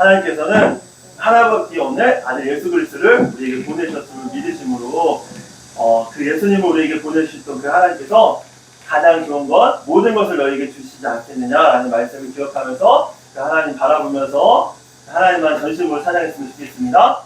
하나님께서는 하나밖에 없는 아들 예수 그리스도를 우리에게 보내셨음을 믿으심으로 그 예수님을 우리에게 보내주셨던 그 하나님께서 가장 좋은 것, 모든 것을 너희에게 주시지 않겠느냐라는 말씀을 기억하면서 그 하나님 바라보면서 하나님만 전심으로 찬양했으면 좋겠습니다.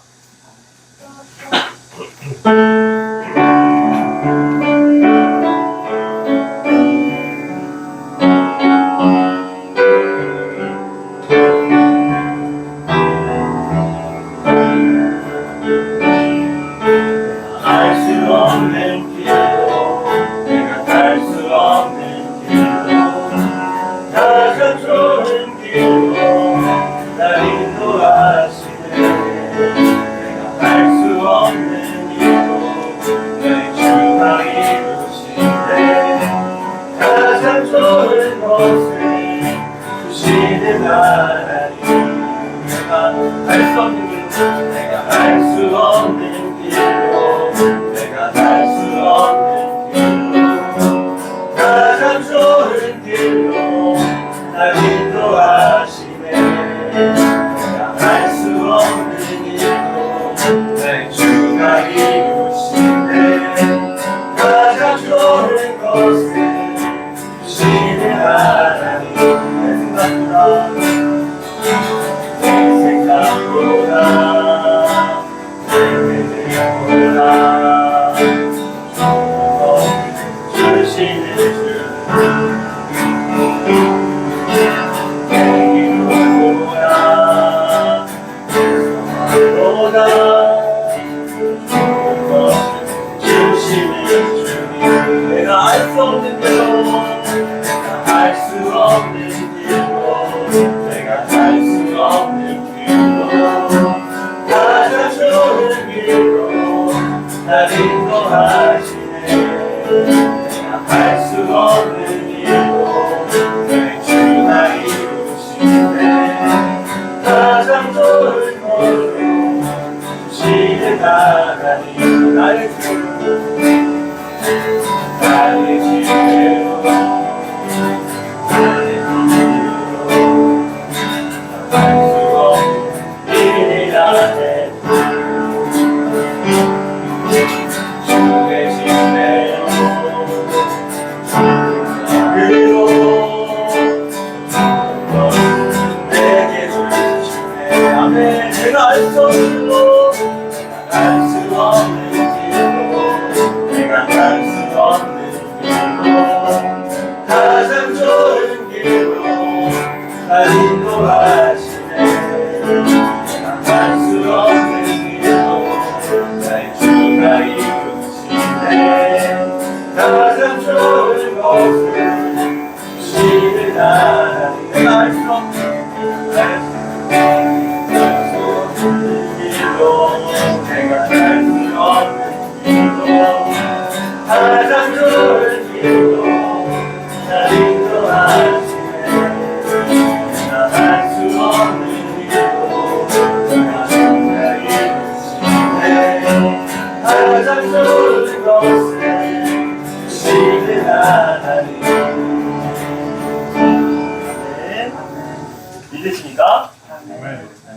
믿으십니까?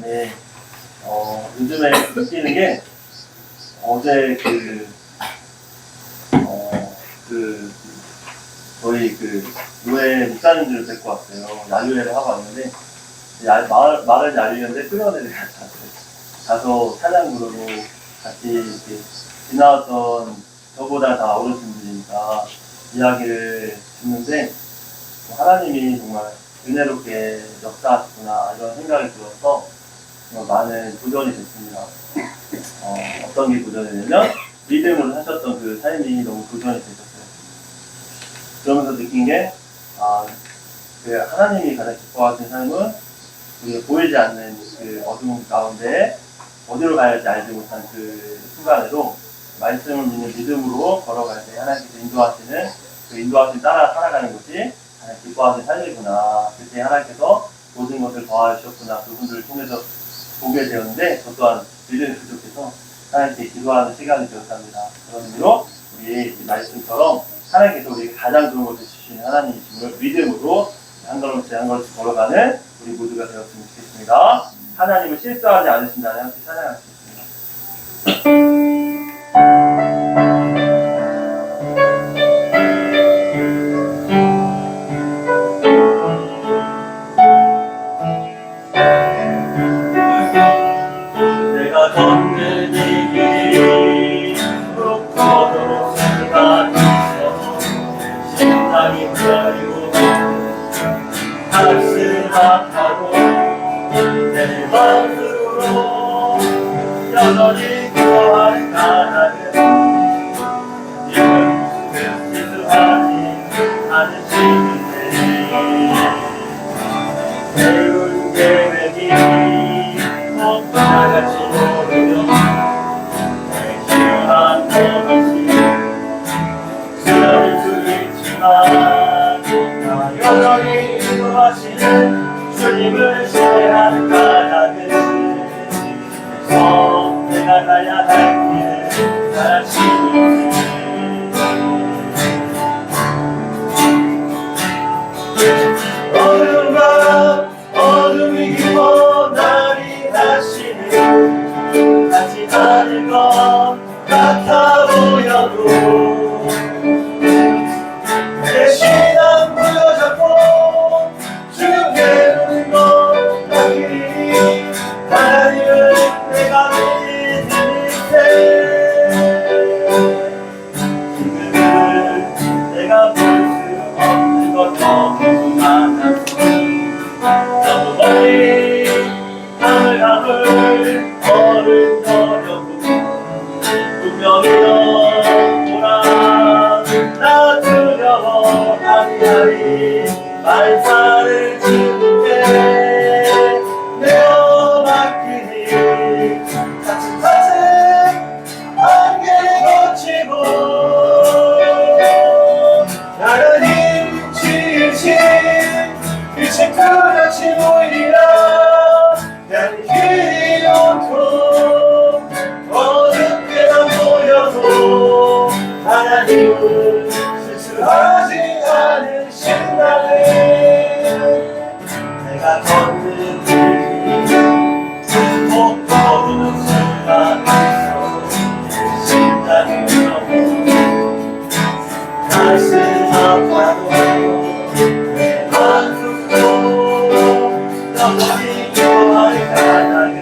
네. 요즘에 느끼는 게 어제 저희 교회 목사님들을 뵙고 왔어요. 야유회를 하고 왔는데 말은 야유회인데 끌어내는 같이 왔어요. 가서 찬양 부르고 같이 이렇게 지나왔던 저보다 다 어르신 분이니까 이야기를 듣는데 하나님이 정말 은혜롭게 역사하시구나 이런 생각이 들어서 많은 도전이 됐습니다. 어떤 게 도전이냐면 믿음으로 하셨던 그 삶이 너무 도전이 되셨어요. 그러면서 느낀 게 그 하나님이 가장 기뻐하시는 삶은 우리가 보이지 않는 그 어둠 가운데 어디로 가야 할지 알지 못한 그 순간에도 말씀을 믿는 믿음으로 걸어갈 때 하나님께서 인도하시는 그 인도하심 따라 살아가는 것이 하나님 기뻐하시는 삶이구나. 그때 하나님께서 모든 것을 더하셨구나. 그분들을 통해서 보게 되었는데 저 또한 믿음이 부족해서 하나님께 기도하는 시간이 되었답니다. 그런 의미로 우리 이 말씀처럼 하나님께서 우리에게 가장 좋은 것을 주시는 하나님이심을 믿음으로 한 걸음씩 한 걸음씩 걸어가는 우리 모두가 되었으면 좋겠습니다. 하나님은 실수하지 않으신다는 함께 찬양하겠습니다. 내가 걷는 이 길이 묵고도 순간이 있어도 심장이 떨리고 가슴 아파도 내 마음으로 여전히 좋아할 나는 지금 실수하지 않으시는데 세운 계획이 꼭 다같이 모르며 실수한 것이 쓰러질 수 있지만 나 여전히 인도하시는 주님을 신뢰하는 까닭은 그래서 내가 가야 할 길을 가르치는 어느 밤 어둠이 깊어 날이 다시는 하지 않을 것 같아 보여도 내 신앙 부여잡고 주께 부는 것 같으니 하나님을 내가 믿을 때 지금은 내가 볼 수 없는 것 너무 많아서 너무 멀리 가물가물 걸음거려도 분명히 너보라 나 두려워 아니하리 말살을 주께 내어 맡기니 차츰차츰 안개를 거치고 나를 힘치신 빛이 그같이 보이리라 난 길이 온통 어둡게만 보여도 하나님은 실수하지 않으신다네 내가 걷는 길이 꼭 거두는 순간에서 심장이 울고 가슴 아파도 내 마음속으로 여전히 좋아할 까닭은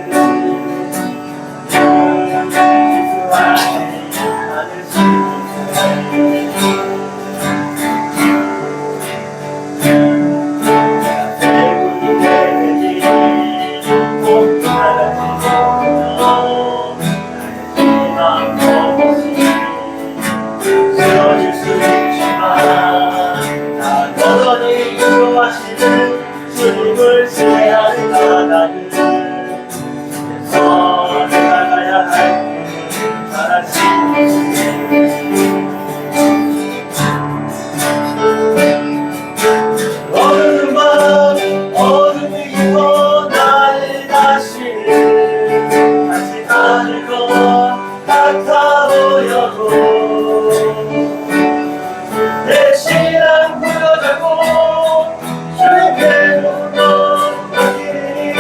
실수하지 않으시는 쓰러질 수 있지만 나 여전히 인도하시는 주님을 신뢰하는 까닭은 그래서 내가 가야 할 길을 가르치시네 어느 밤 어둠이 깊어 나를 다시는 하지 않을 것 같아 보여도 내 신앙 부여잡고 주님께 부는 것이니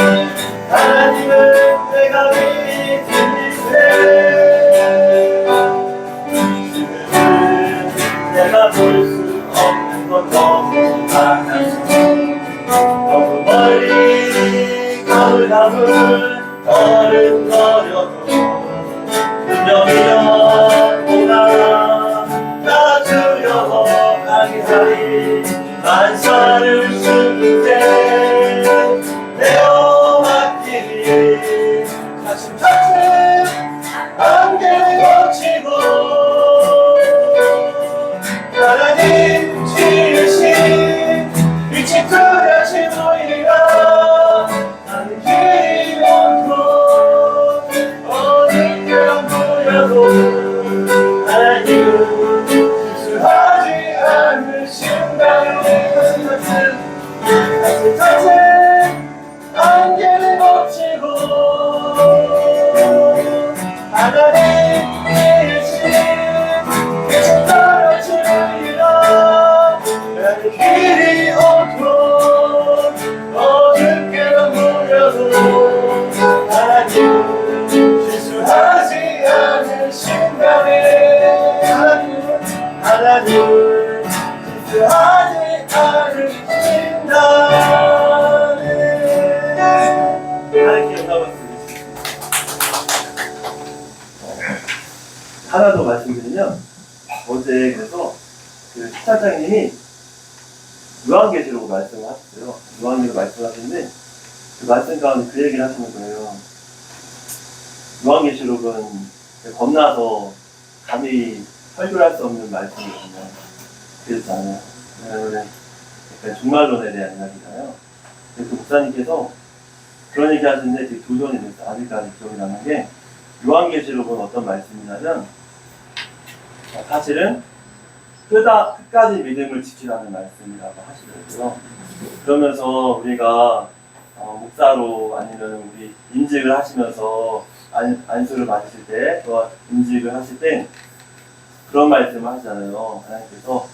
하나님을 내가 믿으리세 지금은 내가 볼 수 없는 것 너무 많아서 너무 멀리 가물가물 걸음거려도 분명히 영원한 나 두려워 아니하리 만사를 주께 내어 맡기니 차츰차츰 안개를 거치고 하나님 지으신 빛이 그같이 보이리라 나는 길이 온통 어딘가 보여도 하나님은 실수하지 않으신다네 차츰차츰 안개를 거치고 하나님 계신 빛이 그같이 보이리라 나는 길이 온통 어둡게만 보여도 차장님이 요한계시록으로 말씀을 하셨어요. 요한계시록 말씀을 하시는데 그 말씀 가운데 그 얘기를 하시는 거예요. 요한계시록은 겁나서 감히 설교할 수 없는 말씀이거든요. 그렇잖아요. 왜냐하면 약간 종말론에 대한 이야기잖아요. 그 목사님께서 그런 얘기 하시는데 되게 도전이 됐어요. 아직까지 기억이 나는 게 요한계시록은 어떤 말씀이냐면 사실은 끝까지 믿음을 지키라는 말씀이라고 하시더라고요. 그러면서 우리가 목사로 아니면 우리 임직을 하시면서 안수를 받으실 때, 또 임직을 하실 때 그런 말씀을 하시잖아요. 하나님께서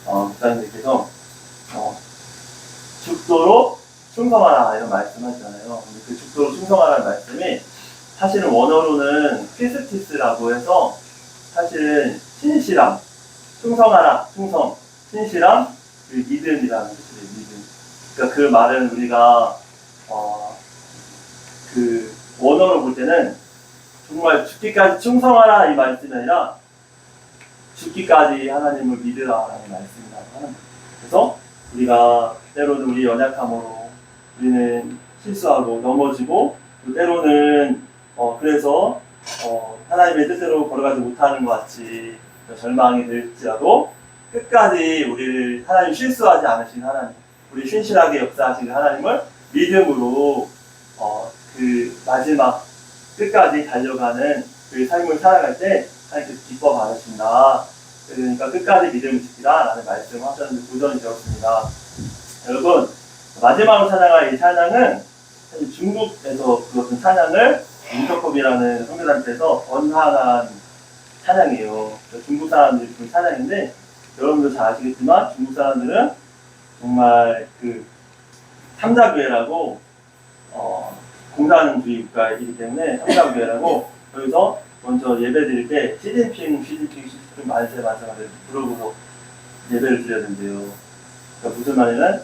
목사님들께서 죽도록 충성하라 이런 말씀하시잖아요. 근데 그 죽도록 충성하라는 말씀이 사실은 원어로는 피스티스라고 해서 사실은 신실함, 충성하라, 충성, 신실함, 그리고 믿음이라는 뜻이에요. 믿음. 그러니까 그 말은 우리가 그 원어로 볼 때는 정말 죽기까지 충성하라 이 말씀이 아니라 죽기까지 하나님을 믿으라라는 말씀이라고 하는 거예요. 그래서 우리가 때로는 우리 연약함으로 우리는 실수하고 넘어지고 또 때로는 그래서 하나님의 뜻대로 걸어가지 못하는 것 같이 절망이 될지라도 끝까지 우리를 하나님 실수하지 않으신 하나님, 우리 신실하게 역사하신 하나님을 믿음으로 그 마지막 끝까지 달려가는 그 삶을 살아갈 때 하나님께서 기뻐 받으신다. 그러니까 끝까지 믿음을 지키라 라는 말씀을 하셨는데 도전이 되었습니다. 여러분, 마지막으로 찬양할 이 찬양은 사실 중국에서 불렀던 찬양을 인터컵이라는 선교단체에서 번안한 찬양이에요. 중국 사람들이 부른 찬양인데 여러분도 잘 아시겠지만 중국 사람들은 정말 그 삼자교회라고 공산주의 국가이기 때문에 삼자교회라고 여기서 먼저 예배 드릴 때 시진핑 만세 부르고 예배를 드려야 된대요. 그러니까 무슨 말이냐면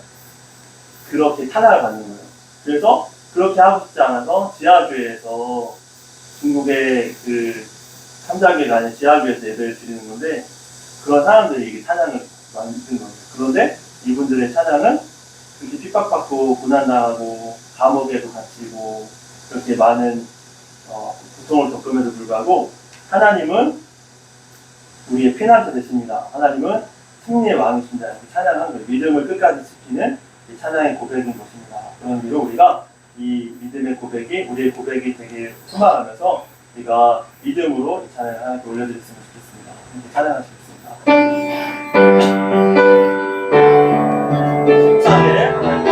그렇게 찬양을 받는 거예요. 그래서 그렇게 하고 싶지 않아서 지하교회에서 중국의 그 삼자교회가 아닌 지하교회에서 예배를 드리는 건데 그런 사람들이 이게 찬양을 만드는 거예요. 그런데 이분들의 찬양은 그렇게 핍박받고 고난당하고 감옥에도 갇히고 그렇게 많은 고통을 겪음에도 불구하고 하나님은 우리의 피난처 되십니다. 하나님은 승리의 왕이십니다. 이렇게 찬양한 거예요. 믿음을 끝까지 지키는 이 찬양의 고백인 것입니다. 그런 의미로 우리가 이 믿음의 고백이 우리의 고백이 되길 소망하면서 우리가 믿음으로 이 찬양을 하나님께 올려드렸으면 좋겠습니다. 이렇게 찬양하시겠습니다. 힘차게 하나님께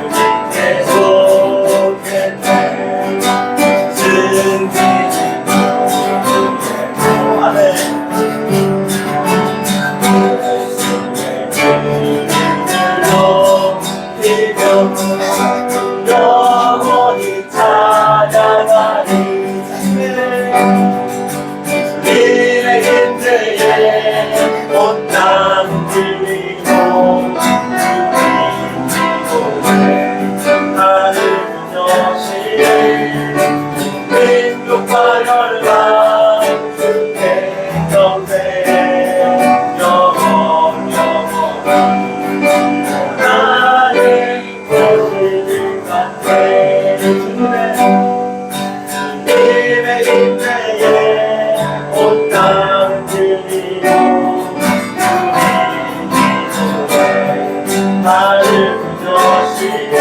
주님께서 영원히 찾아가리 주님의 임재에 온 땅 들리고 하늘 부녀시에 민족과 열방 주께 경배해 영원 하나님 것을 간대 주님의 임재에 온 땅 들리고 하늘 부녀시에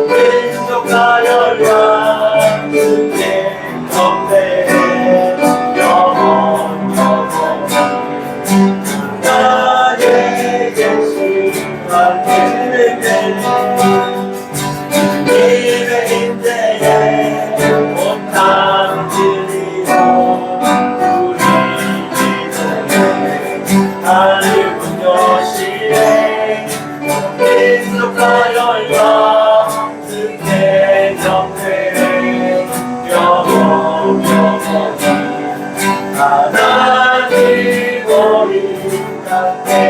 민족과 열방 주께 경배해 영원 나에게 계시한 주님의 임재에 온 땅 들리고 우리 기도해 하늘 부녀시에 민족과 열방 주께 경배해 영원 하나님 우리 함께